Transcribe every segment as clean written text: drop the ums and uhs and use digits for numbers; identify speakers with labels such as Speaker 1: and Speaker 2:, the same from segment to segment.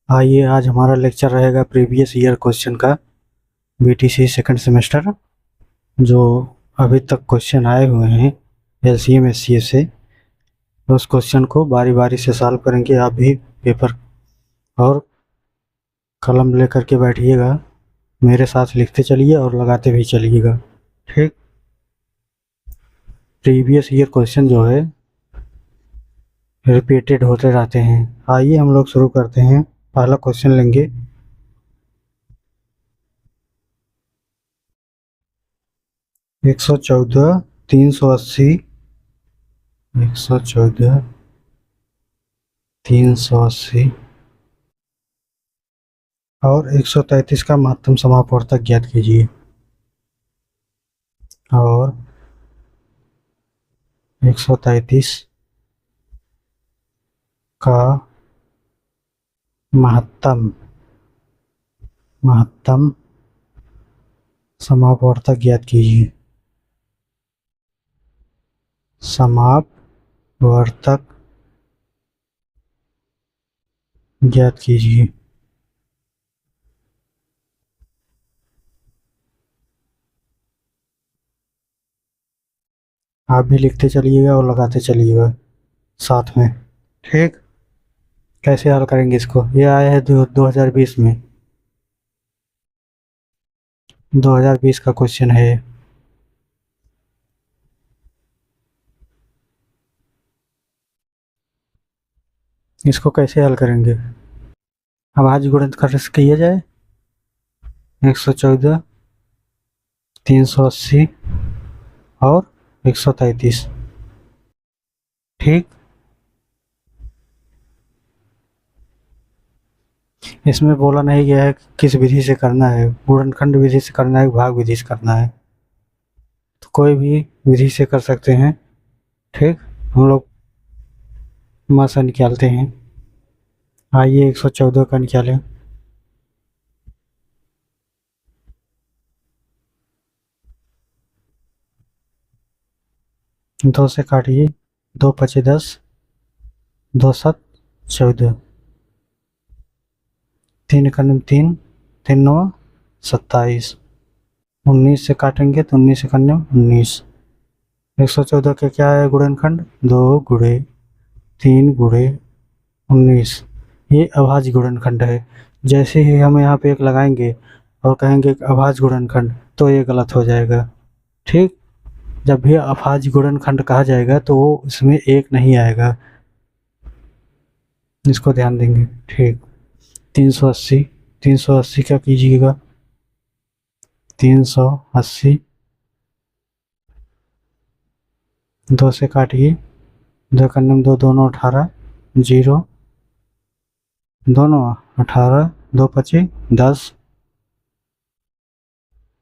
Speaker 1: आइए आज हमारा लेक्चर रहेगा प्रीवियस ईयर क्वेश्चन का, बीटीसी सेकंड सेमेस्टर। जो अभी तक क्वेश्चन आए हुए हैं एलसीएम एससीएस से, उस क्वेश्चन को बारी बारी से सॉल्व करेंगे। आप भी पेपर और कलम लेकर के बैठिएगा, मेरे साथ लिखते चलिए और लगाते भी चलिएगा, ठीक। प्रीवियस ईयर क्वेश्चन जो है रिपीटेड होते रहते हैं। आइए हम लोग शुरू करते हैं। पहला क्वेश्चन लेंगे। एक 114, 380, 114, 380 और 133 का महत्तम समापवर्तक ज्ञात कीजिए। और 133 का महत्तम समापवर्तक ज्ञात कीजिए। समापवर्तक ज्ञात कीजिए। आप भी लिखते चलिएगा और लगाते चलिएगा साथ में, ठीक। कैसे हल करेंगे इसको? ये आया है 2020 में, 2020 का क्वेश्चन है। इसको कैसे हल करेंगे? अभाज्य गुणनखंड से किया जाए। 114, 380 और 133, ठीक। इसमें बोला नहीं गया है किस विधि से करना है, गुणनखंड विधि से करना है, भाग विधि से करना है। तो कोई भी विधि से कर सकते हैं, ठीक। हम लोग मासा निकालते हैं। आइए 114 का निकालें। 2 से काटिए, 2 पचे 10, 2 7 14, 3 एकम 3, 3 9 27, 19 से काटेंगे तो 19 एकम 19। 114 के क्या है गुणनखंड? 2 गुणे 3 गुणे 19। ये अभाज्य गुणनखंड है। जैसे ही हम यहाँ पे एक लगाएंगे और कहेंगे अभाज्य गुणनखंड, तो ये गलत हो जाएगा, ठीक। जब भी अभाज्य गुणनखंड कहा जाएगा तो वो इसमें एक नहीं आएगा, इसको ध्यान देंगे, ठीक। 380, 380 क्या कीजिएगा? 380, 2 से काटिए, 2 एकम 2, दोनों 18, 0, दोनों 18, 2 पचे 10।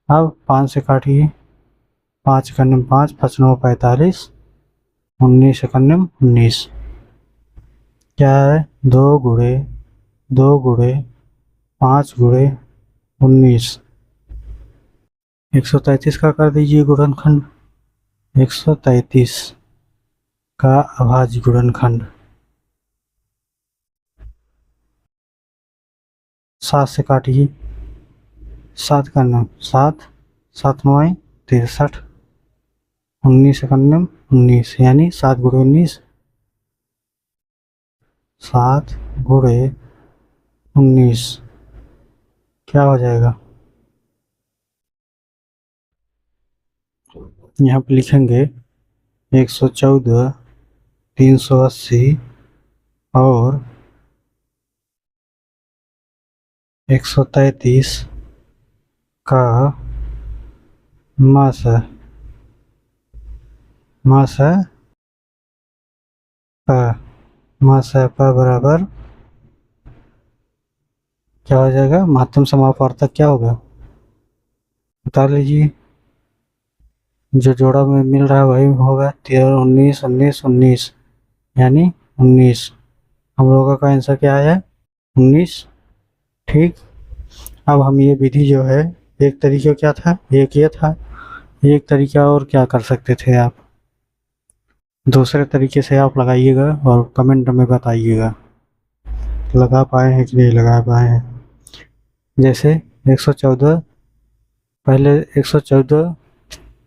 Speaker 1: अब 5 से काटिए, 5 एकम 5, 5 9 45, 19 एकम 19। क्या है? 2 गुणे 2 गुणे 5 गुणे 19। 133 का कर दीजिए गुणनखंड। 133 का अभाज्य गुणनखंड 7 से काटिए, 7 का 9 7, 7 9 63, 19 एकम 19, यानी 7 गुणे 19, 7 गुणे 19 क्या हो जाएगा? यहाँ पे लिखेंगे 114, 380 और 133 का मासा बराबर क्या हो जाएगा? महत्तम समापवर्तक क्या होगा बता लीजिए। जो जोड़ा में मिल रहा है वही होगा। 13 19 19 19, यानी 19। हम लोगों का आंसर क्या है? 19, ठीक। अब हम ये विधि जो है, एक तरीका क्या था, एक ये था, एक तरीका और क्या कर सकते थे आप, दूसरे तरीके से आप लगाइएगा और कमेंट में बताइएगा। लगा पाए हैं कि नहीं लगा पाए हैं। जैसे 114, पहले 114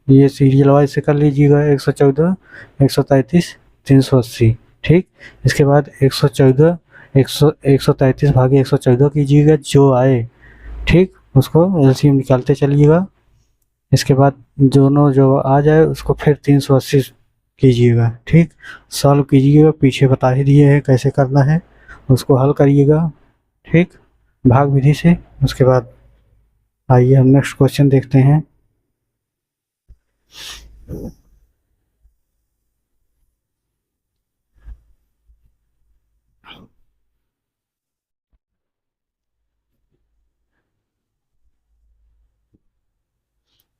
Speaker 1: ये सीरियल वाइज से कर लीजिएगा, 114, 133, 380। ठीक, इसके बाद 114, 133 भागे 114 कीजिएगा जो आए, ठीक, उसको एलसीएम निकालते चलिएगा। इसके बाद दोनों जो आ जाए उसको फिर 380 कीजिएगा। ठीक, सॉल्व कीजिएगा, पीछे बता ही दिए हैं कैसे करना है, उसको हल करिएगा। ठीक, भाग विधि से। उसके बाद आइए हम नेक्स्ट क्वेश्चन देखते हैं।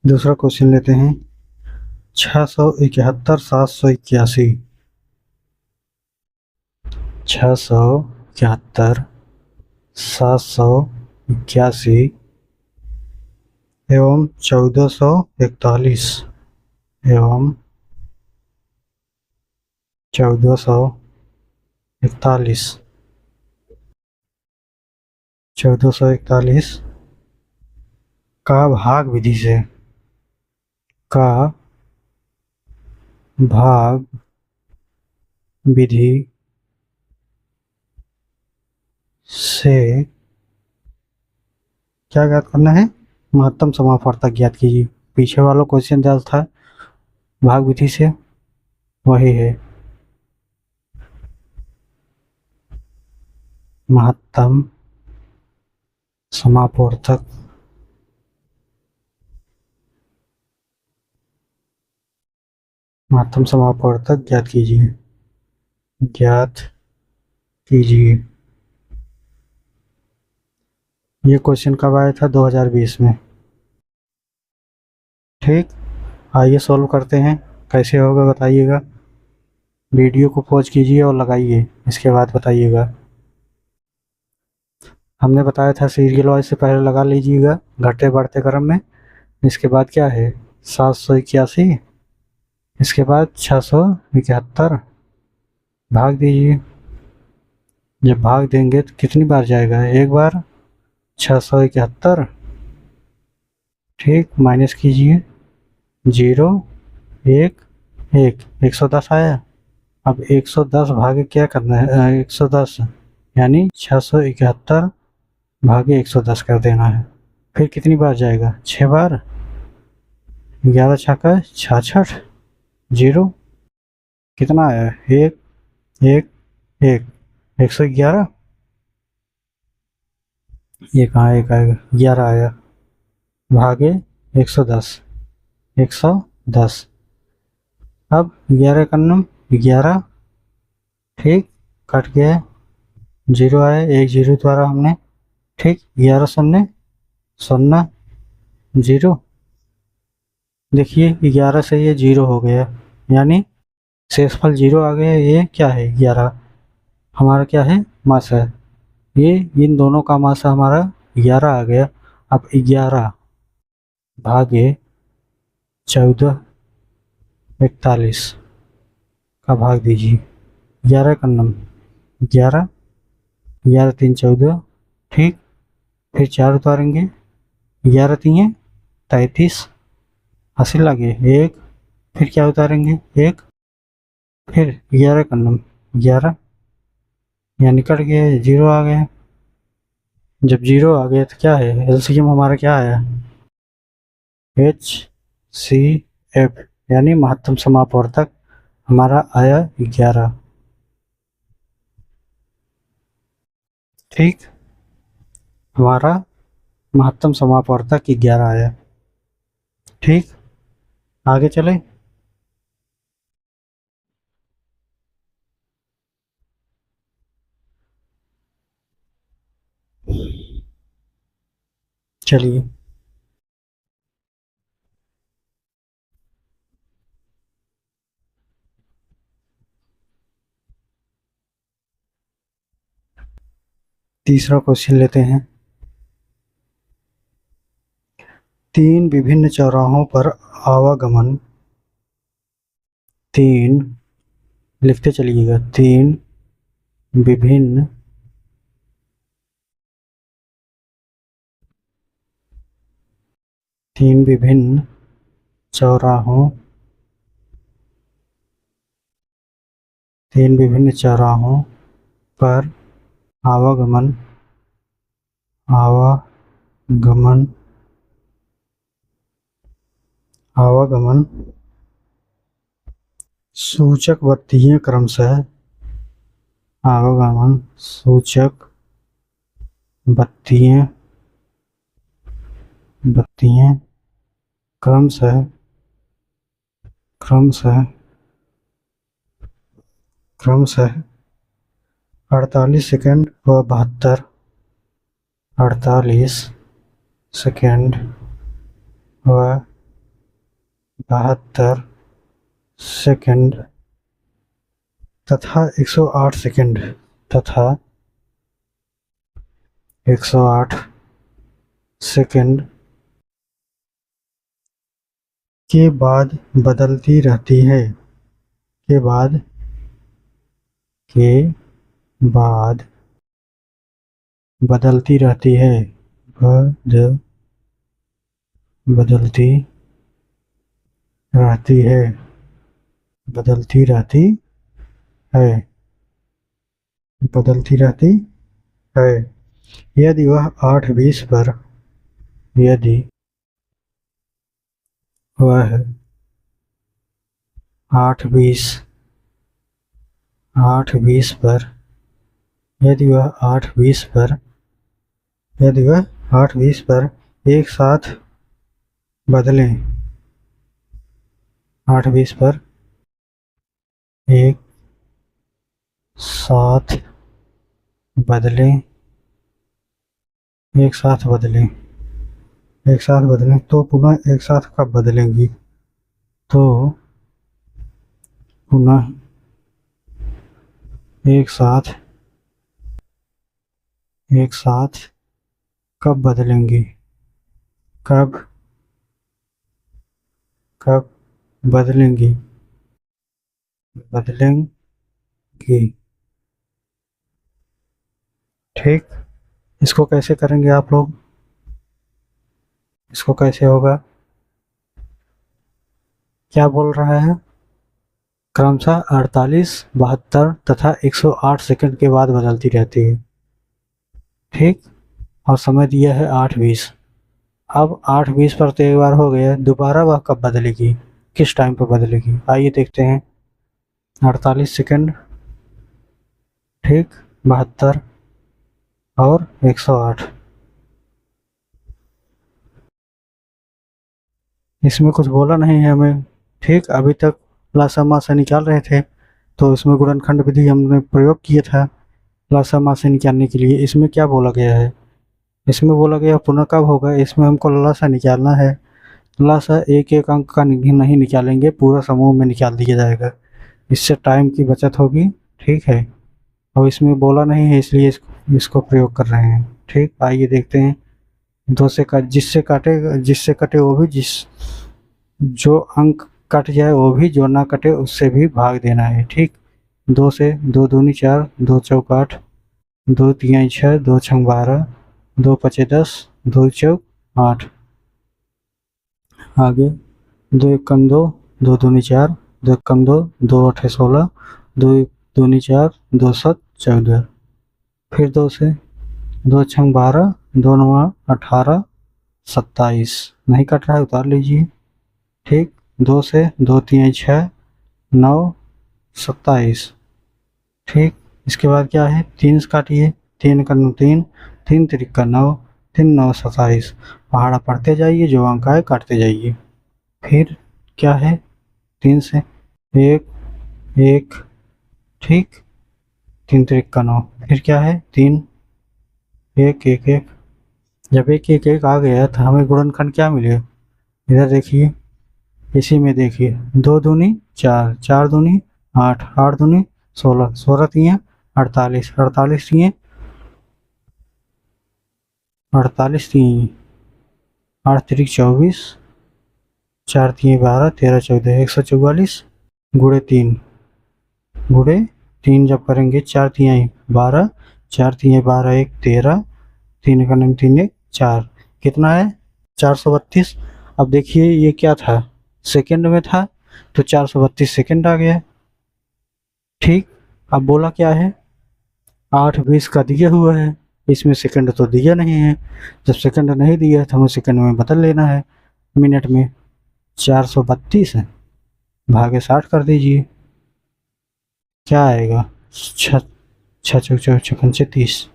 Speaker 1: दूसरा क्वेश्चन लेते हैं। 671, 781, 671, 781 एवं 1441 एवं 1441, 1441 का भाग विधि से, का भाग विधि से क्या ज्ञात करना है? महत्तम समापवर्तक ज्ञात कीजिए। पीछे वाला क्वेश्चन दिया था भाग विधि से, वही है महत्तम समापवर्तक। महत्तम समापवर्तक ज्ञात कीजिए, ज्ञात कीजिए। ये क्वेश्चन कब आया था? 2020 में। ठीक, आइए सॉल्व करते हैं, कैसे होगा बताइएगा। वीडियो को पॉज कीजिए और लगाइए, इसके बाद बताइएगा। हमने बताया था सीरियल वाइज से पहले लगा लीजिएगा घटते बढ़ते क्रम में। इसके बाद क्या है? 781, इसके बाद 671, भाग दीजिए। जब भाग देंगे तो कितनी बार जाएगा? एक बार, 671। ठीक, माइनस कीजिए, 0, 1, 1, 110 आया। अब 110 भागे क्या करना है? 110 यानी 671 भागे 110 कर देना है। फिर कितनी बार जाएगा? 6 बार, 11 छक्का 66, 0, कितना आया? 1, 1, 1, 111। ये कहाँ एक आएगा? 11 आया, भागे 110, 110। अब 11 का नम 11, ठीक, कट गया, 0 आया, 1 0 द्वारा हमने, ठीक, 11 शून्य 0, 0। देखिए 11 से ये 0 हो गया, यानी शेषफल 0 आ गया। ये क्या है? 11 हमारा क्या है? मास है। ये इन दोनों का मास हमारा 11 आ गया। अब 11 भागे 1441 का भाग दीजिए। 11 का नम 11, 11 3 14, ठीक, फिर 4 उतारेंगे, 11 3 33, हासिल लगे 1, फिर क्या उतारेंगे? 1, फिर 11 का नम 11, यहाँ निकट गया, 0 आ गया। जब 0 आ गया तो क्या है? एलसीएम हमारा क्या आया? HCF, यानी महत्तम समापवर्तक हमारा आया 11। ठीक, हमारा महत्तम समापवर्तक 11 आया। ठीक, आगे चले। चलिए, तीसरा क्वेश्चन लेते हैं। 3 विभिन्न चौराहों पर आवागमन, 3 लिखते चलिएगा, 3 विभिन्न तीन विभिन्न चौराहों पर आवागमन सूचक बत्तियां क्रमशः क्रमशः 48 सेकंड व 72 सेकंड तथा 108 सेकंड के बाद बदलती रहती है। बदलती रहती है। यदि वह 8:20 पर एक साथ बदलें 8:20 पर एक साथ बदलें तो पुनः एक साथ कब बदलेंगी? तो पुनः एक साथ कब बदलेंगी? बदलेंगी। ठीक, इसको कैसे करेंगे आप लोग? इसको कैसे होगा? क्या बोल रहा है? क्रमशः 48, 72 तथा 108 सेकंड के बाद बदलती रहती है। ठीक, और समय दिया है 8:20। अब 8:20 पर तो एक बार हो गया, दोबारा वह कब बदलेगी, किस टाइम पर बदलेगी? आइए देखते हैं। 48 सेकंड, ठीक, 72 और 108। इसमें कुछ बोला नहीं है हमें। ठीक, अभी तक लसामा से निकाल रहे थे तो इसमें गुणनखंड विधि हमने प्रयोग किया था लसामा से निकालने के लिए। इसमें क्या बोला गया है? इसमें बोला गया पुनः कब होगा। इसमें हमको लसा निकालना है। लसा एक एक अंक का नहीं निकालेंगे, पूरा समूह में निकाल दिया जाएगा। इससे टाइम की बचत होगी। ठीक है, और इसमें बोला नहीं है इसलिए इसको प्रयोग कर रहे हैं। ठीक, आइए देखते हैं। जिससे कटे वो भी, जो अंक कट जाए वो भी, जो ना कटे उससे भी भाग देना है। ठीक, 2 से 2 दूनी 4, 2 चौक 8, 2 तिहाई 6, 2 छंग 12, 2 पचे 10, 2 चौक 8। आगे 2 एकम 2, 2 दूनी 4, 2 एकम 2, 2 अठे 16, 2 दूनी 4, 2 7 14। फिर 2 से 2 छंग 12, 2 9 18, 27। नहीं कट रहा है, उतार लीजिए। ठीक, 2 से 2 तिहाई 6, 9 27। ठीक, इसके बाद क्या है? 3 से काटिए। 3 का 3, 3 तिरिक का 9, 3 9 27। पहाड़ा पढ़ते जाइए, जो अंक आए काटते जाइए। फिर क्या है? 3 से 1 1, ठीक, 3 तिरिक का 9। फिर क्या है? 3 1 1 1। जब 1 1 1 आ गया तो हमें गुणनखंड क्या मिले? इधर देखिए, इसी में देखिए, 2 दूनी 4, 4 दूनी 8, 8 दूनी 16, 16 तिहाई 48, 48 तिहाई 8 तिरिक 24, 4 तिहाई 12, 13 14, 144 गुणे 3 जब करेंगे 4 तिहाई 12, 4 तिहाई 12 1 13, 3 का 3 1 4, कितना है? 432। अब देखिए ये क्या था, सेकंड में था तो 432 सेकंड आ गया। ठीक, अब बोला क्या है, 8:20 का दिया हुआ है, इसमें सेकंड तो दिया नहीं है। जब सेकंड नहीं दिया है तो हमें सेकंड में बदल लेना है मिनट में। 432 है भागे 60 कर दीजिए, क्या आएगा, छ छः चौक चौक छप्पन 30,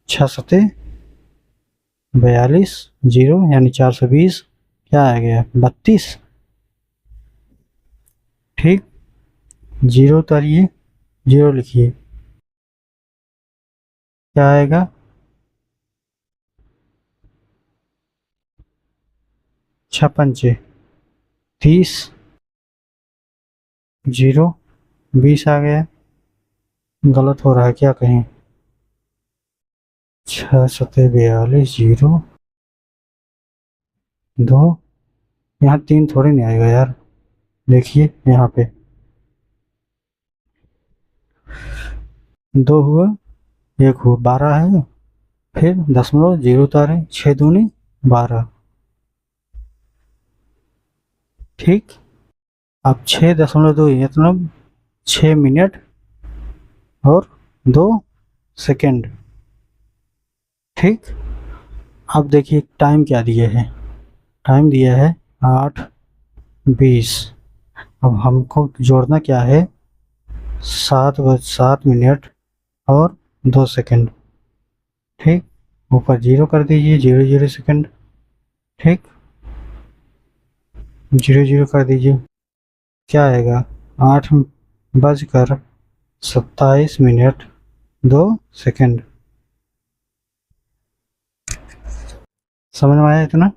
Speaker 1: 6 सते 42, जीरो यानी 420, क्या आ गया 32। ठीक, जीरो उतारिए, जीरो लिखिए, क्या आएगा 6 30, जीरो 20 आ गया। गलत हो रहा है क्या कहीं, 6 सते 42, जीरो 2, यहाँ 3 थोड़ी नहीं आएगा यार, देखिए यहाँ पे 2 हुआ, 1 हुआ, 12 है, फिर दशमलव जीरो उतारे, 6 दूनी 12। ठीक, अब 6.2 मतलब 6 मिनट और 2 सेकेंड। ठीक, अब देखिए टाइम क्या दिया है, टाइम दिया है 8:20। अब हमको जोड़ना क्या है, 7 मिनट और 2 सेकेंड। ठीक, ऊपर जीरो कर दीजिए, 0 सेकेंड। ठीक, 0 कर दीजिए, क्या आएगा 8:27 2 सेकेंड। समझ में आया इतना।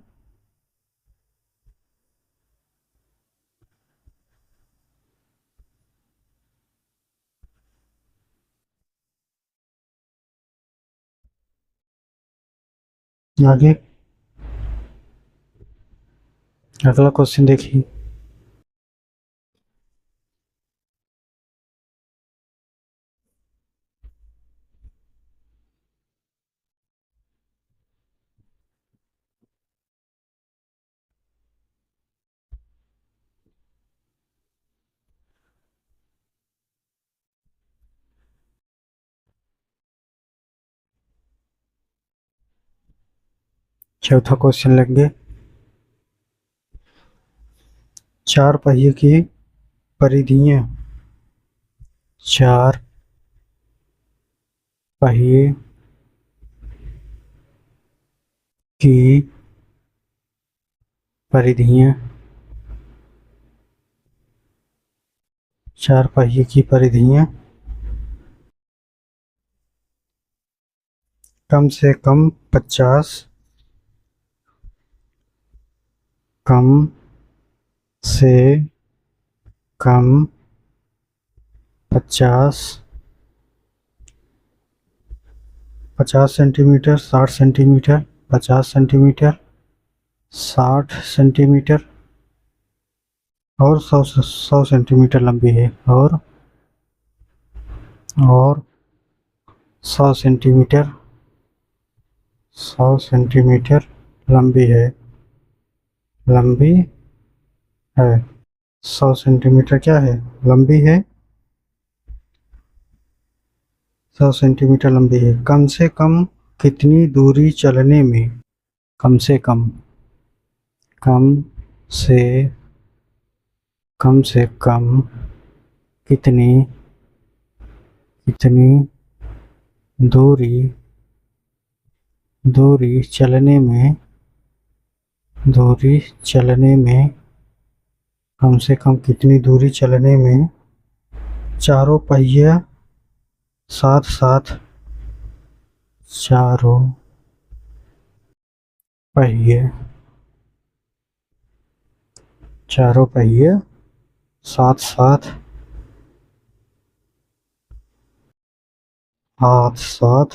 Speaker 1: आगे अगला क्वेश्चन देखिए। चौथा क्वेश्चन लेंगे, 4 पहिए की परिधियां, 4 पहिए की परिधियां, 4 पहिए की परिधियां कम से कम 50, कम से कम 50 सेंटीमीटर, 60 सेंटीमीटर, 50 सेंटीमीटर, 60 सेंटीमीटर और 100 सेंटीमीटर लंबी है, और 100 सेंटीमीटर, 100 सेंटीमीटर लंबी है, लंबी है, 100 सेंटीमीटर क्या है, लंबी है, 100 सेंटीमीटर लंबी है। कम से कम कितनी दूरी चलने में, कम से कम, कम से कम कितनी दूरी चलने में, कम से कम कितनी दूरी चलने में चारों पहिया साथ साथ, चारों पहिए साथ साथ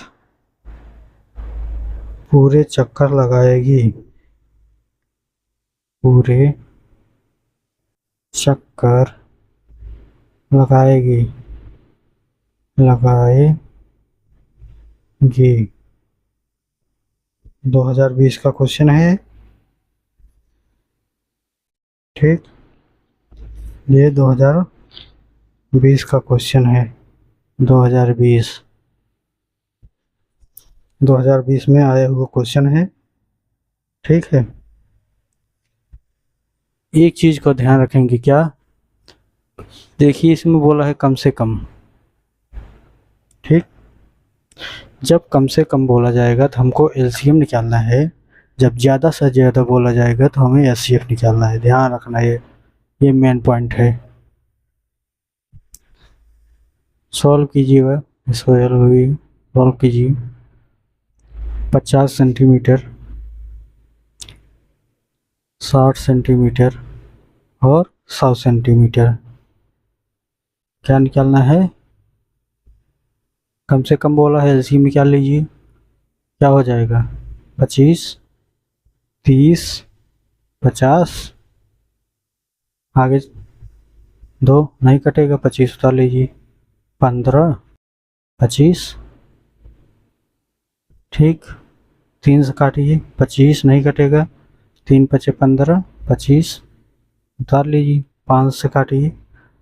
Speaker 1: पूरे चक्कर लगाएगी, पूरे चक्कर लगाएगी 2020 का क्वेश्चन है। ठीक, ये 2020 का क्वेश्चन है। 2020 2020 में आया हुआ क्वेश्चन है। ठीक है, एक चीज को ध्यान रखेंगे, क्या? देखिए इसमें बोला है कम से कम। ठीक, जब कम से कम बोला जाएगा तो हमको एलसीएम निकालना है, जब ज़्यादा से ज़्यादा बोला जाएगा तो हमें एचसीएफ निकालना है। ध्यान रखना है, ये मेन पॉइंट है। सॉल्व कीजिएगा, सॉल्व कीजिए। 50 सेंटीमीटर, 60 सेंटीमीटर और 100 सेंटीमीटर क्या निकालना है? कम से कम बोला है, एलसीएम निकाल लीजिए। क्या हो जाएगा? 25, 30, 50, आगे 2 नहीं कटेगा, 25 उतार लीजिए। 15, 25, ठीक, 3 से काटिए, 25 नहीं कटेगा, 3 पचे 15, 25 उतार लीजिए। 5 से काटिए,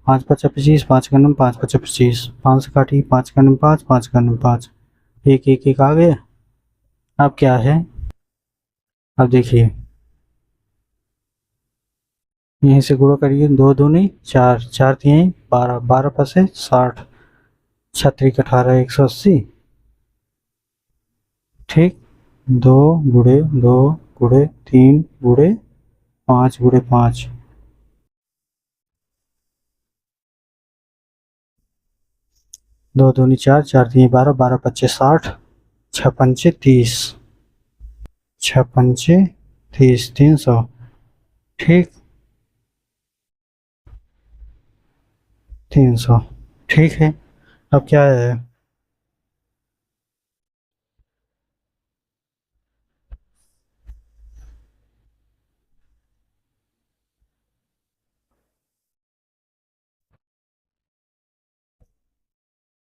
Speaker 1: 5 पचा 25, 5 का नंबर 5 पचा 25, 5 से काटिए, 5 का नंबर 5, 5 का नंबर 5, 1 1 1 आ गया। अब क्या है? अब देखिए यहीं से गुणा करिए, 2 दूनी 4, 4 3 12, 12 पर से 60, 36 18, 180। ठीक, 2 गुणे 2 गुणे 3 गुणे 5 गुणे 5, 2 दूनी 4, 4 3 12, 12 पच्चे 60, 6 पंचे 30, 6 पंचे 30, 300। ठीक, 300। ठीक है, अब क्या है?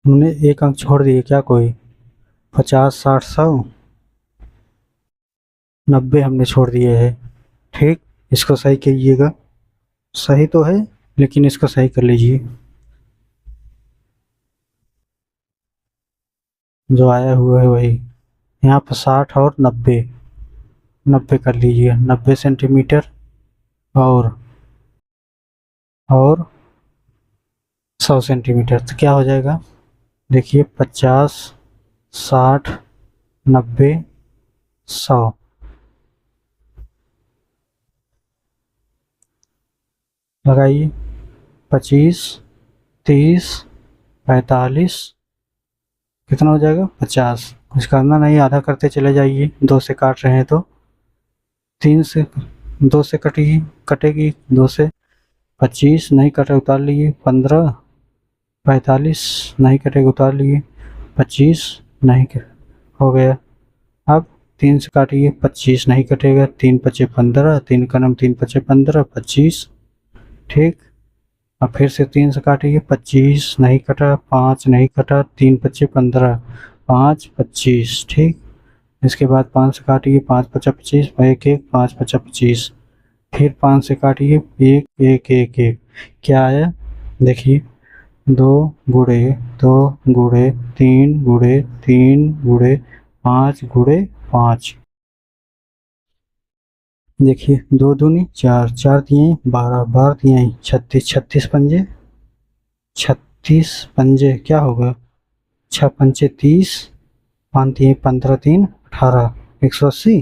Speaker 1: हमने एक अंक छोड़ दिए क्या कोई? 50 60 100 90 हमने छोड़ दिए है। ठीक, इसको सही कीजिएगा। सही तो है लेकिन इसको सही कर लीजिए। जो आया हुआ है वही, यहाँ पर 60 और 90, 90 कर लीजिए। 90 सेंटीमीटर और 100 सेंटीमीटर, तो क्या हो जाएगा? देखिए 50 60 90 100, लगाइए। 25 30 45, कितना हो जाएगा? 50। कुछ करना नहीं, आधा करते चले जाइए। 2 से काट रहे हैं तो 3 से, 2 से कटेगी 2 से। 25 नहीं कटे, उतार लिए। 15 45 नहीं कटेगा, उतार लिए। 25 नहीं हो गया। अब 3 से काटिए, 25 नहीं कटेगा। 3 पचे 15, 3 का नाम 3 पचे 15, 25। ठीक, अब फिर से 3 से काटिए, 25 नहीं कटा, 5 नहीं कटा, 3 पचे 15, 5 25। ठीक, इसके बाद 5 से काटिए, 5 पचा 25, 1 1 5 पचा 25। फिर 5 से काटिए, 1 1 1 1, क्या आया? देखिए 2 गुणे 2 गुणे 3 गुणे 3 गुणे 5 गुणे 5। देखिए 2 दूनी 4, 4 दिए 12, 12 दिए 36, 36 पंजे 36 पंजे क्या होगा? 6 पंचे 30, 5 दिए 15 3 18, 180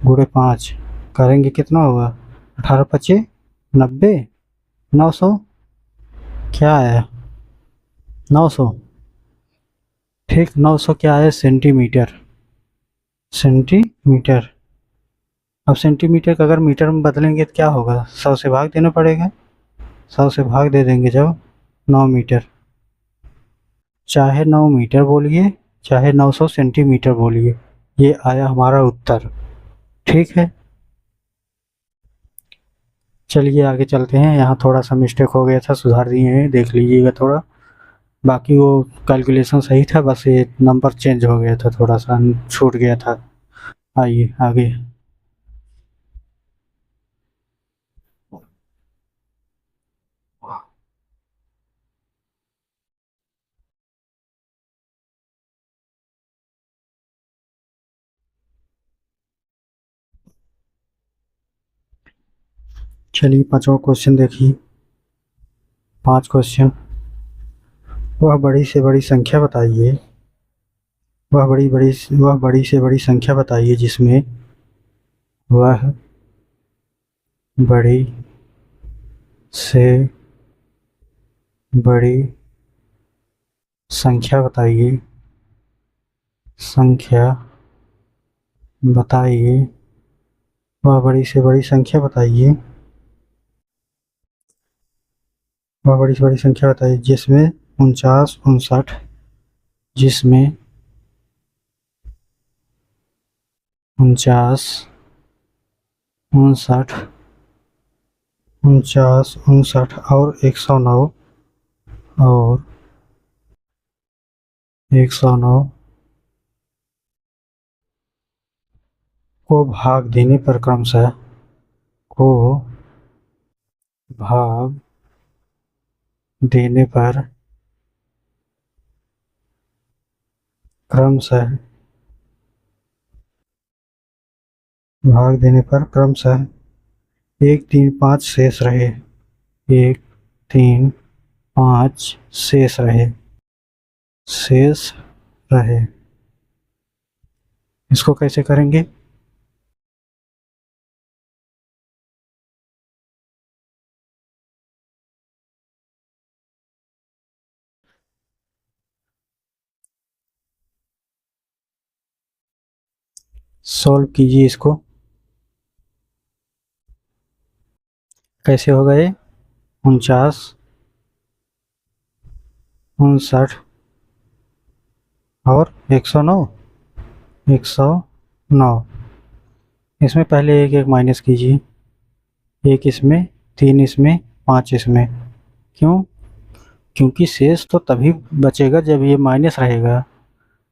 Speaker 1: गुणे 5 करेंगे कितना होगा? 18 पचे 90, 900। क्या है? 900। ठीक, 900 क्या है? सेंटीमीटर। सेंटीमीटर। अब सेंटीमीटर का अगर मीटर में बदलेंगे तो क्या होगा? 100 से भाग देना पड़ेगा। 100 से भाग दे देंगे जब 9 मीटर। चाहे 9 मीटर बोलिए चाहे 900 सेंटीमीटर बोलिए, ये आया हमारा उत्तर। ठीक है, चलिए आगे चलते हैं। यहाँ थोड़ा सा मिस्टेक हो गया था, सुधार दिए हैं, देख लीजिएगा थोड़ा। बाकी वो कैलकुलेशन सही था, बस ये नंबर चेंज हो गया था, थोड़ा सा छूट गया था। आइए आगे। चलिए पांचवा क्वेश्चन देखिए। 5 क्वेश्चन। वह बड़ी से बड़ी संख्या बताइए, वह बड़ी से बड़ी संख्या बताइए जिसमें वह बड़ी से बड़ी संख्या बताइए, संख्या बताइए, वह बड़ी से बड़ी संख्या बताइए, वह बड़ी से बड़ी संख्या बताइए जिसमें 49 59, जिसमें 49 59 और 109 और 109 को भाग देने पर क्रमशः को भाग देने पर क्रमशः भाग देने पर क्रमशः 1 3 5 शेष रहे, 1 3 5 शेष रहे, शेष रहे। इसको कैसे करेंगे? सॉल्व कीजिए इसको। कैसे होगा ये? 49 59 और 109 109। इसमें पहले एक माइनस कीजिए, 1 इसमें, 3 इसमें, 5 इसमें। क्यों? क्योंकि शेष तो तभी बचेगा जब ये माइनस रहेगा।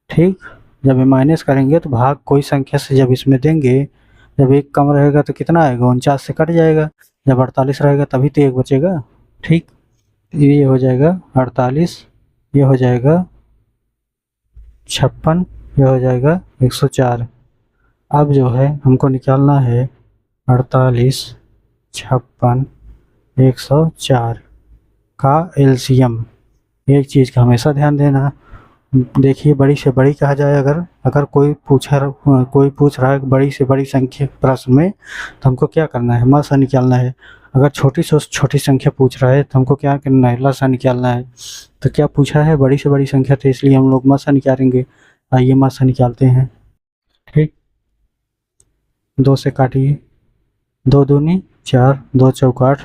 Speaker 1: ठीक, जब ये माइनस करेंगे तो भाग कोई संख्या से जब इसमें देंगे, जब एक कम रहेगा तो कितना आएगा? 49 से कट जाएगा। जब 48 रहेगा तभी तो एक बचेगा। ठीक, ये हो जाएगा 48, ये हो जाएगा 56, ये हो जाएगा 104। अब जो है हमको निकालना है 48 56 104 का एलसीएम। एक चीज़ का हमेशा ध्यान देना, देखिए बड़ी से बड़ी कहा जाए, अगर कोई पूछ रहा है बड़ी से बड़ी संख्या प्रश्न में, तो हमको क्या करना है? म सा निकालना है। अगर छोटी से छोटी संख्या पूछ रहा है तो हमको क्या करना है? ल सा निकालना है। तो क्या पूछा है? बड़ी से बड़ी संख्या, तो इसलिए हम लोग म सा निकालेंगे। आइए म सा निकालते हैं। ठीक, 2 से काटिए, 2 दूनी 4, 2 चौका 8,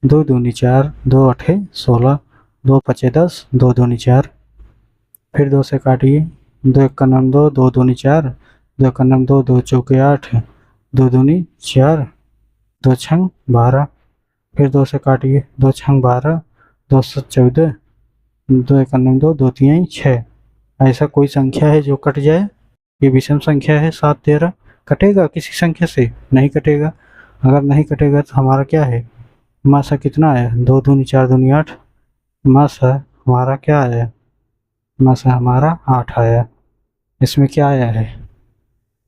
Speaker 1: 2 दूनी 4, 2 अठे 16, 2 पचे 10, 2 दूनी 4। फिर 2 से काटिए, 2 एक का नाम 2, 2 दूनी 4, 2 का नाम 2, 2 चौके 8, 2 दूनी 4, 2 छंग 12। फिर 2 से काटिए, 2 छंग 12, 2 7 14, 2 एक का नाम 2, 2 3 6। ऐसा कोई संख्या है जो कट जाए? ये विषम संख्या है 7 13। कटेगा किसी संख्या से? नहीं कटेगा। अगर नहीं कटेगा तो हमारा क्या है? मासा कितना आया? 2 दूनी 4 दूनी 8। मासा हमारा क्या आया? मासा हमारा 8 आया। इसमें क्या आया है?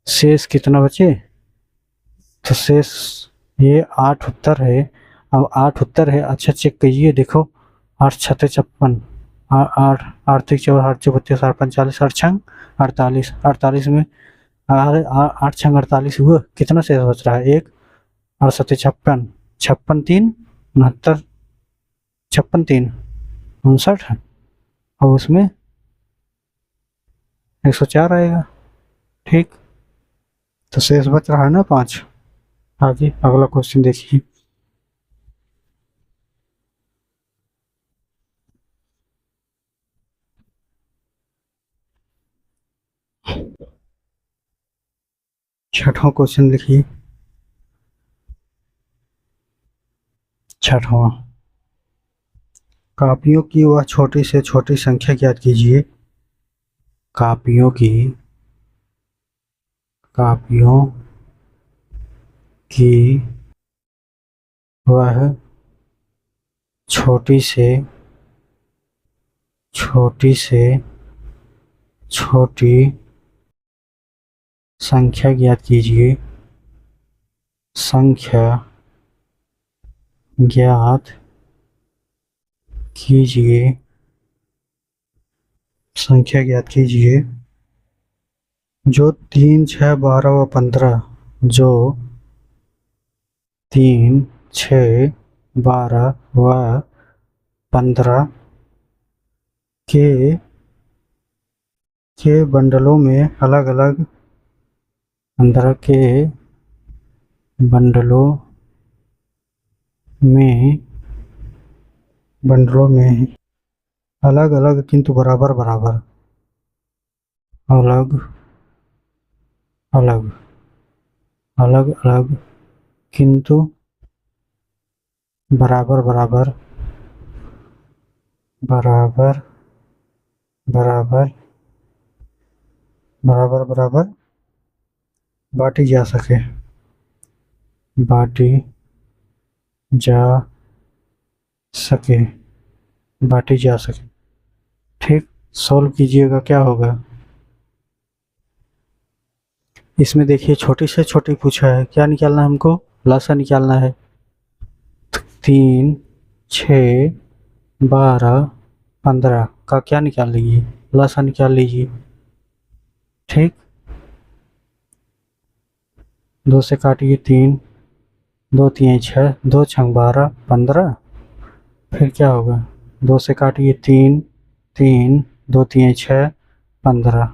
Speaker 1: शेष कितना बचे? तो शेष ये 8 उत्तर है। अब 8 उत्तर है, अच्छा चेक कीजिए, देखो 8 छते 56, 8 8 4 8 चौ 32 8 45 8 छंग 48। 48 में 8 छंग 48 हुआ, कितना शेष बच रहा है? 1 और 7 56, 56 3 69, 56 3 59, और उसमें 104 आएगा। ठीक, तो शेष बच रहा है ना 5। आगे अगला क्वेश्चन देखिए। छठवां क्वेश्चन लिखिए। छठवां, कापियों की वह छोटी से छोटी संख्या ज्ञात कीजिए। कापियों की वह छोटी से छोटी संख्या ज्ञात कीजिए। संख्या ज्ञात कीजिए, संख्या ज्ञात कीजिए जो 3, 6, 12 व 15, जो 3, 6, 12 व 15 के बंडलों में अलग अलग 15 के बंडलों में अलग अलग किंतु बराबर बराबर, अलग अलग अलग अलग किंतु बराबर बराबर बराबर बराबर बराबर बराबर बांटी जा सके, बांटी जा सके, बांटी जा सके। ठीक, सॉल्व कीजिएगा, क्या होगा इसमें? देखिए छोटी से छोटी पूछा है, क्या निकालना है हमको? लसा निकालना है। 3, 6, 12, 15 का क्या निकाल लीजिए? लसा निकाल लीजिए। ठीक, 2 से काटिए 3, 2 3 6, 2 6 12, 15। फिर क्या होगा? 2 से काटिए 3, 3, 2 3 6, 15।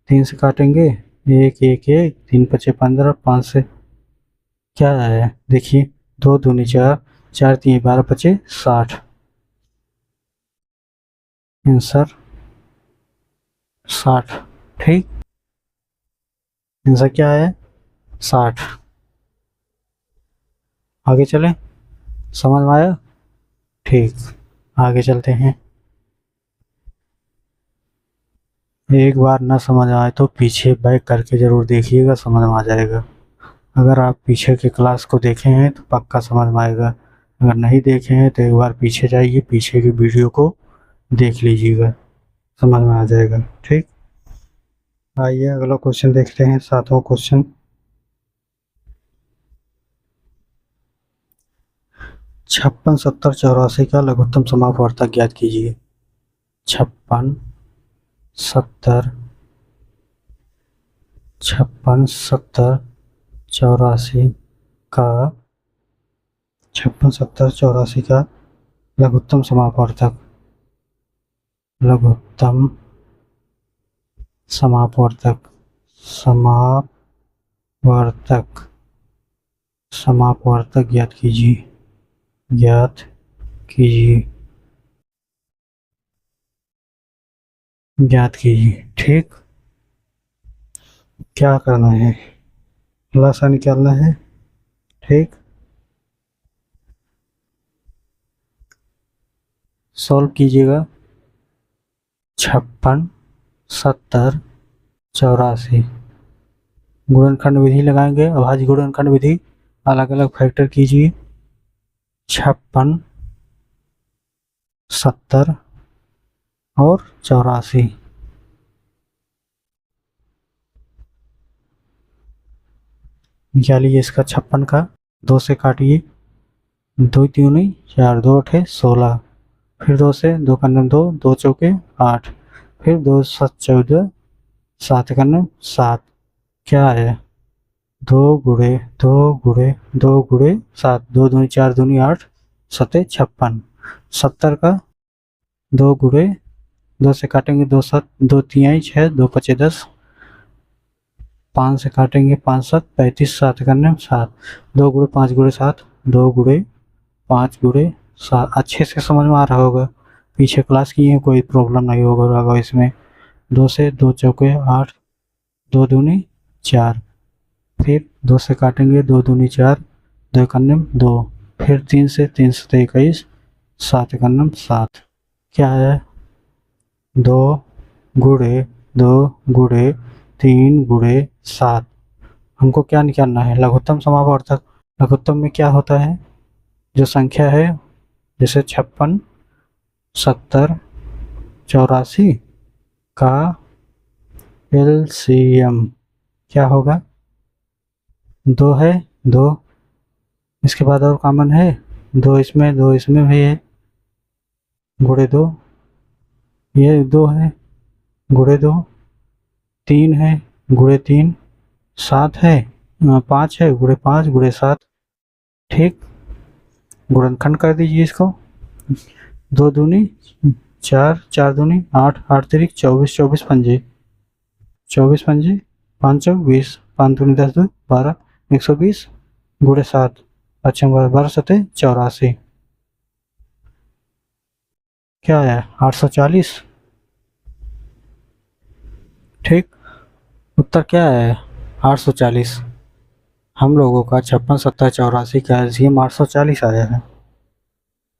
Speaker 1: 3 से काटेंगे 1 1 1, 3 5 15, 5 से क्या आया देखिए, 2 दूनी 4, 4 3 12 5 60। आंसर 60। ठीक, आंसर क्या है? 60। आगे चलें, समझ में आया? ठीक, आगे चलते हैं। एक बार ना समझ आए तो पीछे बैक करके ज़रूर देखिएगा, समझ में आ जाएगा। अगर आप पीछे के क्लास को देखे हैं तो पक्का समझ में आएगा, अगर नहीं देखे हैं तो एक बार पीछे जाइए, पीछे की वीडियो को देख लीजिएगा, समझ में आ जाएगा। ठीक, आइए अगला क्वेश्चन देखते हैं, 7वां क्वेश्चन। 56, 70, 84 का लघुत्तम समापवर्तक ज्ञात कीजिए। 56, 70, 84 का 56, 70, 84 का लघुत्तम समापवर्तक, लघुत्तम समापवर्तक, समापवर्तक, समापवर्तक ज्ञात कीजिए, ज्ञात कीजिए, ज्ञात कीजिए। ठीक, क्या करना है? लसा निकालना है। ठीक, सॉल्व कीजिएगा। 56, 70, 84 गुणनखंड विधि लगाएंगे, अभाज्य गुणनखंड विधि, अलग अलग फैक्टर कीजिए। 56, 70 और 84, निकालिए इसका 56 का। 2 से काटिए, 2 3 4, 2 8 16, फिर 2 से 2 का 2, 2 चौके 8, फिर 2 7 14, 7 का 7। क्या है? 2 गुणे 2 गुणे 2 गुणे 7, 2 दूनी 4 दूनी 8, 7 56। 70 का 2 गुणे, 2 से काटेंगे 2 7, 2 3 6, 2 5 10, 5 से काटेंगे 5 7 35, 7 करने 7, 2 गुणे 5 गुणे 7, 2 गुणे 5 गुणे 7। अच्छे से समझ में आ रहा होगा, पीछे क्लास की है, कोई प्रॉब्लम नहीं होगा इसमें। 2 से 2 चौके 8, 2 दूनी 4, फिर 2 से काटेंगे 2 दूनी 4, 2 करने 2, फिर 3 से 21, 7 करने 7। क्या है? 2 गुणे 2 गुणे 3 गुणे 7। हमको क्या निकालना है? लघुत्तम समापवर्तक। लघुत्तम में क्या होता है? जो संख्या है, जैसे 56, 70, 84 का एलसीएम क्या होगा? 2 है, 2, इसके बाद और कॉमन है दो इसमें भी है, गुणे दो, ये 2 है, गुणे 2, 3 है, गुणे 3, 7 है, 5 है, गुणे 5, गुणे 7। ठीक, गुणनखंड कर दीजिए इसको। 2 दूनी 4, 4 दूनी 8, 8 तिरिक 24, 24 पंजे 24 पंजे 5 चौक 20, 5 दूनी 10, 2 12, 120 गुणे 7, अच्छा 12 सते 84, क्या है 840। ठीक, उत्तर क्या है 840। हम लोगों का 56, 70, 84 का एलसीएम 840 आया है।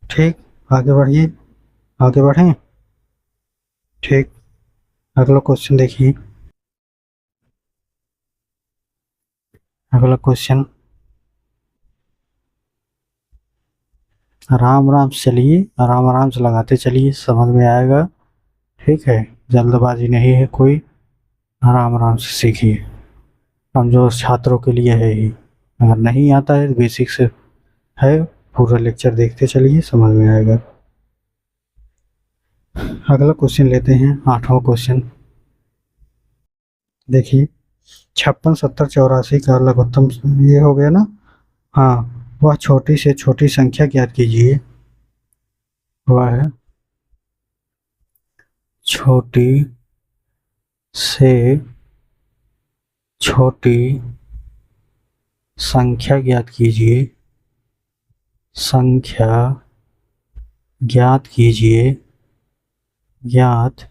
Speaker 1: ठीक, आगे बढ़िए, आगे बढ़ें। ठीक, अगला क्वेश्चन देखिए। अगला क्वेश्चन, आराम आराम से चलिए, आराम आराम से लगाते चलिए, समझ में आएगा। ठीक है, जल्दबाजी नहीं है कोई, आराम आराम से सीखिए, कमजोर छात्रों के लिए है ही। अगर नहीं आता है तो बेसिक से है, पूरा लेक्चर देखते चलिए, समझ में आएगा। अगला क्वेश्चन लेते हैं, 8वां क्वेश्चन देखिए। 56, 70, 84 का लघुत्तम ये हो गया ना। हाँ, वह छोटी से छोटी संख्या ज्ञात कीजिए। वह है छोटी से छोटी संख्या ज्ञात कीजिए, संख्या ज्ञात कीजिए, ज्ञात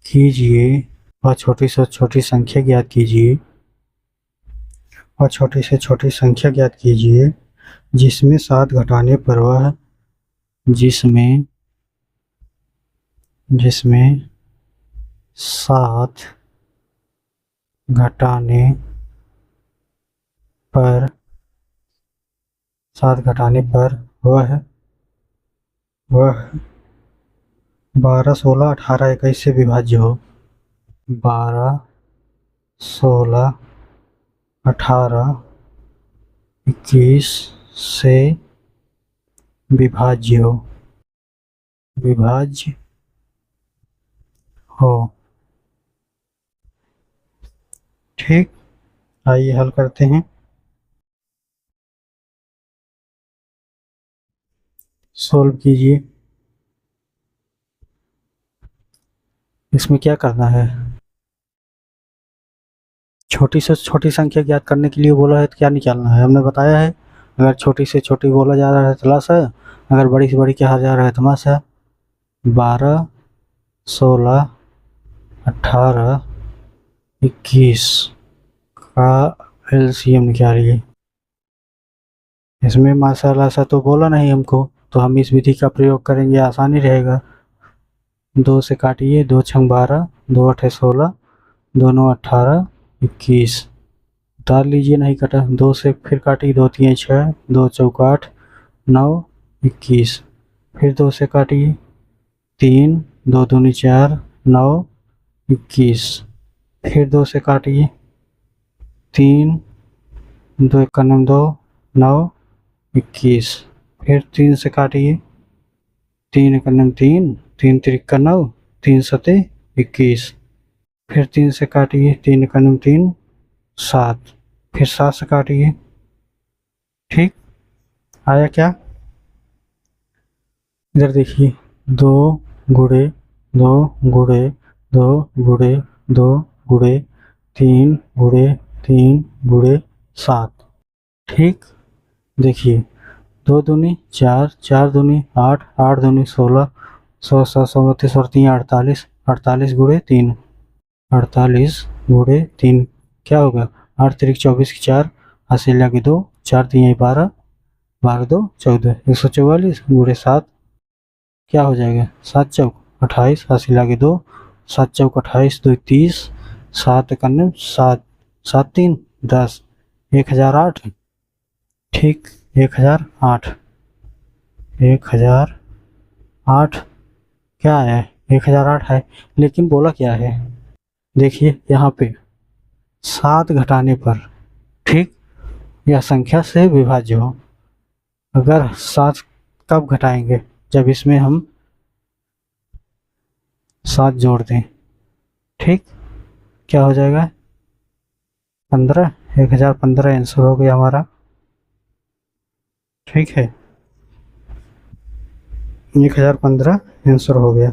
Speaker 1: कीजिए। वह छोटी से छोटी संख्या ज्ञात कीजिए, वह छोटी से छोटी संख्या ज्ञात कीजिए जिसमें 7 घटाने पर वह जिसमें 7 घटाने पर 7 घटाने पर वह 12, 16, 18, 21 से विभाज्य हो। 12, 16, 18, 21 से विभाज्य हो, विभाज्य हो। ठीक, आइए हल करते हैं। सोल्व कीजिए। इसमें क्या करना है, छोटी से छोटी संख्या ज्ञात करने के लिए बोला है तो क्या निकालना है, हमने बताया है। अगर छोटी से छोटी बोला जा रहा है तो लस है, अगर बड़ी से बड़ी कहा जा रहा है तो मास है। 12, 16, 18, 21 का एलसीएम निकालिए। इसमें माशाल्लाह सा तो बोला नहीं हमको, तो हम इस विधि का प्रयोग करेंगे, आसानी रहेगा। 2 से काटिए, 2 छंग 12, 2 8 16, 2 9 18, 21 उतार लीजिए, नहीं कटा। 2 से फिर काटिए, 2 3 6, 2 चौक 8, 9, 21 फिर 2 से काटिए, 3, 2 दूनी 4, 9, 21 फिर 2 से काटिए, 3, 2 1 2, 9, 21 फिर 3 से काटिए, 3 1 3, 3 3 9, 3 7 21 फिर 3 से काटिए, 3 1 3, 7 फिर 7 से काटिए। ठीक, आया क्या, इधर देखिए, 2 गुणे 2 गुणे 2 गुणे 2 गुणे 3 गुणे 3 गुणे 7। ठीक, देखिए, 2 दूनी 4, 4 दूनी 8, 8 दूनी 16, 16 7 37 और 3 48, 48 गुणे 3, 48 गुणे 3 क्या होगा, 8 तिरिक 24 की 4, 80 लगे 2, 4 3 12, 12 2 14, 144 गुणे 7 क्या हो जाएगा, 7 चौक 28, 80 लगे 2, 7 चौक 28, 2 30, 7 1 7, 7 3 10, 1008। ठीक, 1008, 1008 क्या है, 1008 है, लेकिन बोला क्या है, देखिए यहाँ पे 7 घटाने पर, ठीक, यह संख्या से विभाज्य हो। अगर 7 कब घटाएंगे, जब इसमें हम 7 जोड़ दें। ठीक, क्या हो जाएगा 15, 1015 आंसर हो गया हमारा। ठीक है, 1015 आंसर हो गया।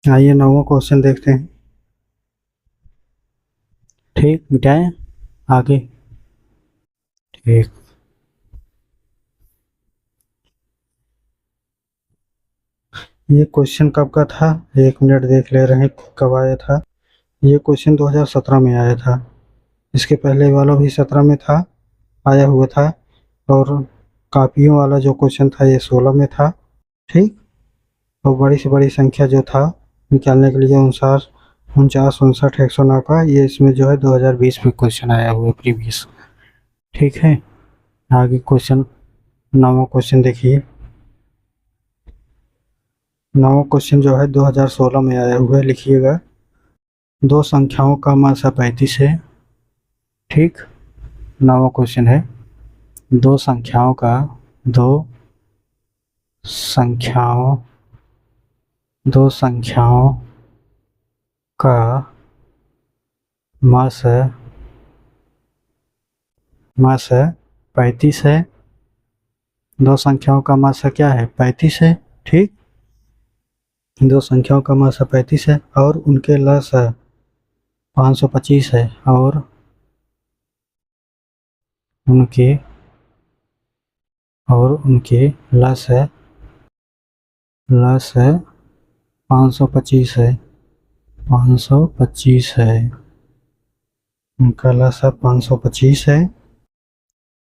Speaker 1: आइए 9वां क्वेश्चन देखते हैं। ठीक, मिटाएं आगे। ठीक, ये क्वेश्चन कब का था, 1 मिनट देख ले रहे हैं कब आया था। ये क्वेश्चन 2017 में आया था। इसके पहले वाला भी 17 में था, आया हुआ था। और कापियों वाला जो क्वेश्चन था ये 16 में था। ठीक, और बड़ी से बड़ी संख्या जो था निकालने के लिए 49, 59, 109 का, ये इसमें जो है 2020 में क्वेश्चन आया हुआ है प्रीवियस। ठीक है, आगे क्वेश्चन 9वां क्वेश्चन देखिए। 9वां क्वेश्चन जो है 2016 में आया हुआ है, लिखिएगा। दो संख्याओं का मासा 35 है। ठीक, 9वां क्वेश्चन है, दो संख्याओं का दो संख्याओं दो संख्याओं का मासा 35 है। दो संख्याओं का मासा क्या है, 35 है। ठीक, दो संख्याओं का मासा 35 है और उनके लस 525 है। और उनके लस है 525 है। 525 है, उनका लस 525 है।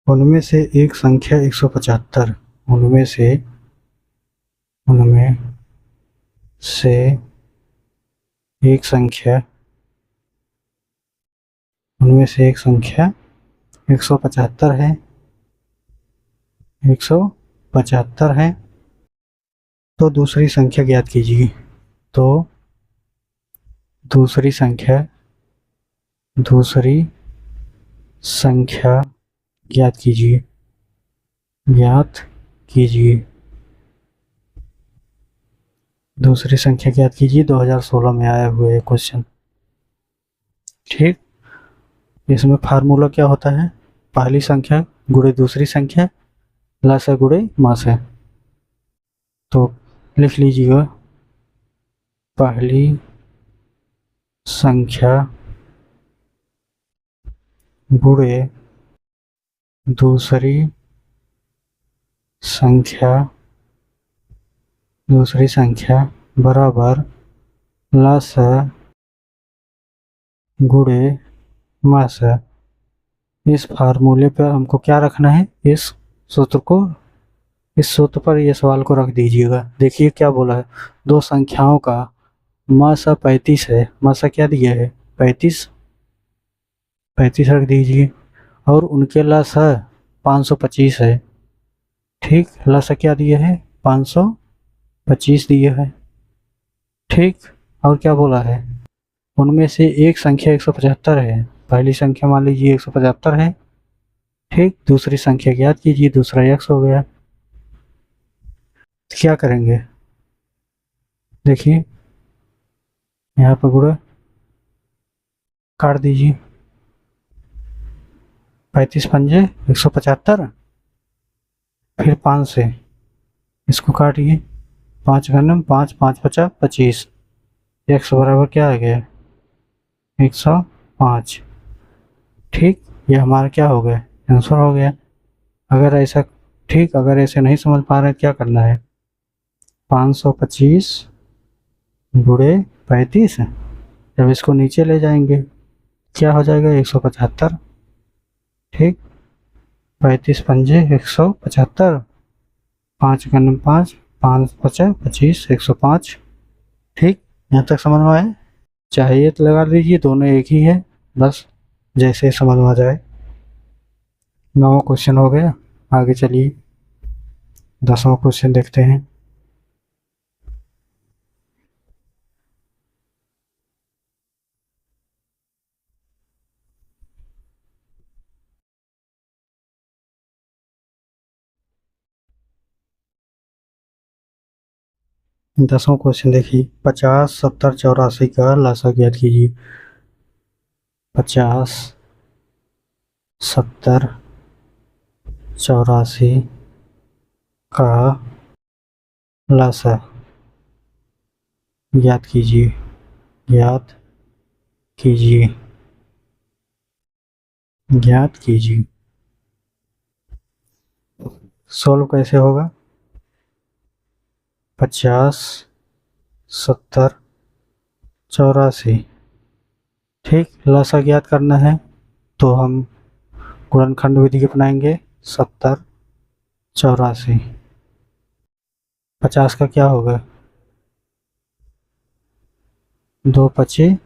Speaker 1: उनमें से एक संख्या 175, उनमें से एक संख्या 175 है। 175 है, तो दूसरी संख्या ज्ञात कीजिए। तो दूसरी संख्या ज्ञात कीजिए। दूसरी संख्या ज्ञात कीजिए, 2016 में आया हुआ है क्वेश्चन। ठीक, इसमें फार्मूला क्या होता है, पहली संख्या गुणे दूसरी संख्या लसा गुणे मासा। तो लिख लीजिएगा, पहली संख्या गुणे दूसरी संख्या बराबर लसा गुणे मासा। इस फार्मूले पर हमको क्या रखना है, इस सूत्र पर ये सवाल को रख दीजिएगा। देखिए क्या बोला है, दो संख्याओं का मासा 35 है। मासा क्या दिया है, 35 रख दीजिए। और उनके लसा 525 है। ठीक, लसा क्या दिया है, 525 दिया है। ठीक, और क्या बोला है, उनमें से एक संख्या 175 है। पहली संख्या मान लीजिए 175 है। ठीक, दूसरी संख्या ज्ञात कीजिए, दूसरा x हो गया। क्या करेंगे, देखिए यहाँ पर गुणा काट दीजिए। 35 पंजे 175, फिर 5 से इसको काटिए। 5 घन 5, 5 पचा 25, x बराबर क्या आ गया, 105। ठीक, ये हमारा क्या हो गया, आंसर हो गया। अगर ऐसा ठीक, अगर ऐसे नहीं समझ पा रहे क्या करना है, 525 गुणे 35, जब इसको नीचे ले जाएंगे क्या हो जाएगा, 175। ठीक, 35 पंजे 175, 5 घन 5, 5 पचा 25, 105। ठीक, यहाँ तक समझ में आए, चाहिए तो लगा लीजिए, दोनों एक ही है, बस जैसे समझ में आ जाए। 9वां क्वेश्चन हो गया, आगे चलिए 10वां क्वेश्चन देखते हैं। 10वां क्वेश्चन देखिए, 50, 70, 84 का लसा ज्ञात कीजिए। 50, 70, 84 का लसा ज्ञात कीजिए, ज्ञात कीजिए, ज्ञात कीजिए। सोल्व कैसे होगा? 50, 70, 84, ठीक। लसा ज्ञात करना है तो हम गुणनखंड विधि अपनाएंगे। 70, 84, 50 का क्या होगा? 2 पचे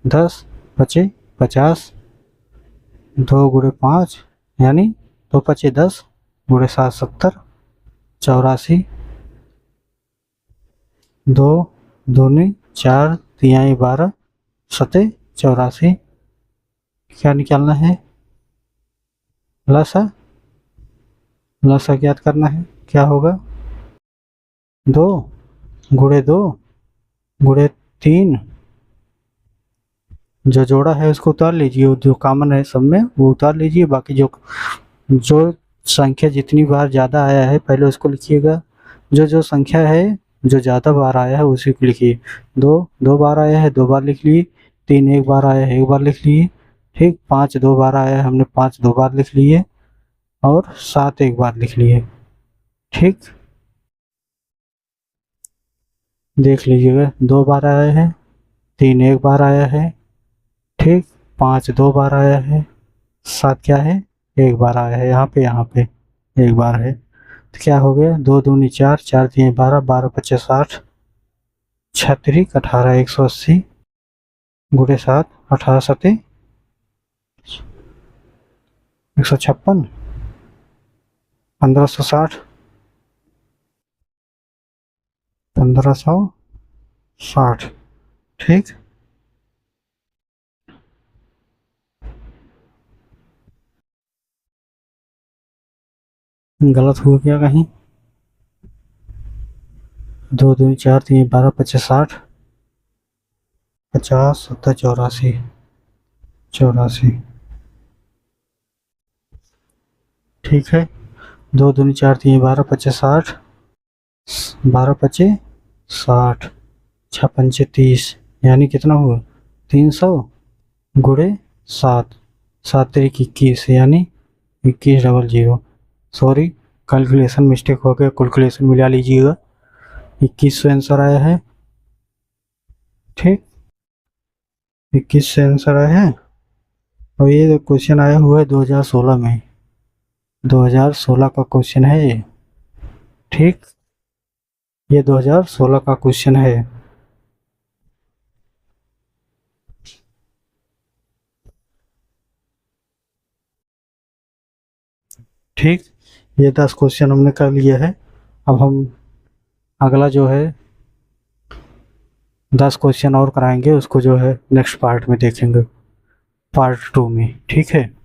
Speaker 1: 10, पचे 50, 2 गुणे 5 यानी 2 पचे 10, गुणे 7 70, 84, 2 दूनी 4 तिहाई 12, सते 84। क्या निकालना है? लसा, लसा ज्ञात करना है। क्या होगा? 2 गुणे 2 गुणे 3, जो जोड़ा है उसको उतार लीजिए, जो कॉमन है सब में वो उतार लीजिए, बाकी जो संख्या जितनी बार ज़्यादा आया है पहले उसको लिखिएगा। जो संख्या है जो ज़्यादा बार आया है उसी को लिखिए। 2 बार आया है 2 बार लिख लिए, 3 1 बार आया है 1 बार लिख लिए, ठीक। 5 2 बार आया है हमने 5 2 बार लिख लिए, और 7 1 बार लिख लिए, ठीक। देख लीजिएगा, 2 बार आया है, 3 1 बार आया है, ठीक। 5 2 बार आया है, 7 क्या है 1 बार आया है, यहाँ पे 1 बार है। तो क्या हो गया? 2 दूनी 4, 4 3 12, 12 25 60, 36 18 180, गुणे 7, 18 सते 156, 1560, 1560, ठीक। गलत हुआ क्या कहीं? 2 दूनी 4 3 12 25 60, 50 70 84, 84, ठीक है। 2 दूनी 4 3 12 25 60, 12 पचे 60, 6 पंचे 30, यानी कितना हुआ? 300 गुणे 7, 7 3 21, यानी 2100। सॉरी, कैलकुलेशन मिस्टेक हो गया, कैलकुलेशन मिला लीजिएगा। 2100 आंसर आया है, ठीक। 2100 आंसर आया है, और ये क्वेश्चन आया हुआ है 2016 में, 2016 का क्वेश्चन है ये, ठीक। ये 2016 का क्वेश्चन है। ठीक, ये 10 क्वेश्चन हमने कर लिया है। अब हम अगला जो है 10 क्वेश्चन और कराएंगे, उसको जो है नेक्स्ट पार्ट में देखेंगे, पार्ट 2 में, ठीक है।